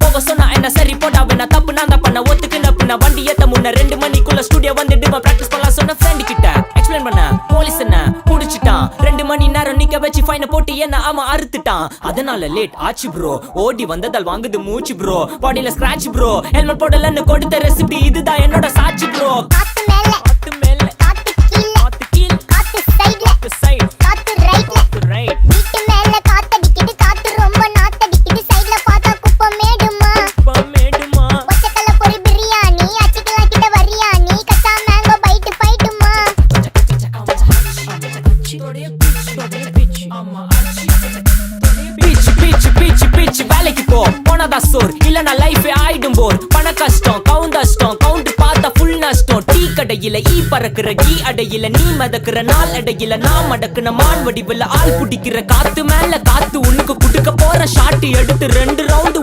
போக சொன்னா என்ன சரி போட்டா வேணா தப்பு நான் தான் பண்ண ஒத்துக்குன வண்டி ஏத்த முன்ன 2 மணிக்குள்ள ஸ்டுடியோ வந்துட்டு பிராக்டிஸ் பண்ணலாம் சொன்ன ஃப்ரெண்ட் கிட்ட எக்ஸ்பிளைன் பண்ண போலீஸ் என்ன புடிச்சிட்டான் 2 மணி நேரம் நிக்க வச்சு ஃபைனை போட்டு என்ன அவன் அறுத்துட்டான் அதனால லேட் ஆச்சு ப்ரோ ஓடி வந்ததால் வாங்குது மூச்சு ப்ரோ பாடியில ஸ்கிராட்ச் ப்ரோ ஹெல்மெட் போடலன்னு கொடுத்த ரெசிபி இதுதான் என்னோட சாட்சி ப்ரோ காத்து மேல காத்து கீழ காத்து சைடு காத்து ரைட் வீட்டு மேல காத்தடிக்குது காத்து ரொம்ப நாத்தடிக்குது சைடுல பார்த்தா குப்பை மேடுமா ஒச்சக்கல்ல பொரி பிரியாணி அச்சிக்கலாம் கிட்ட வரியாணி கச்சா மேங்கோ பைட்டு ஃபைட்டுமா பிச் வேலைக்கு போ போனதா சோர் இல்லனா லைஃப் ஆயிடும் போர் பண கஷ்டம் கவுண்ட் பார்த்தா ஃபுல் நஷ்டம் டீ கடையில ஈ பறக்குற கீ அடையில நீ மதக்குற நாள் அடையில நான் மடக்குன மான் வடிவுல ஆள் புடிக்கிற காத்து மேல காத்து உனக்கு குடுக்க போற ஷாட் எடுத்து 2 ரவுண்டு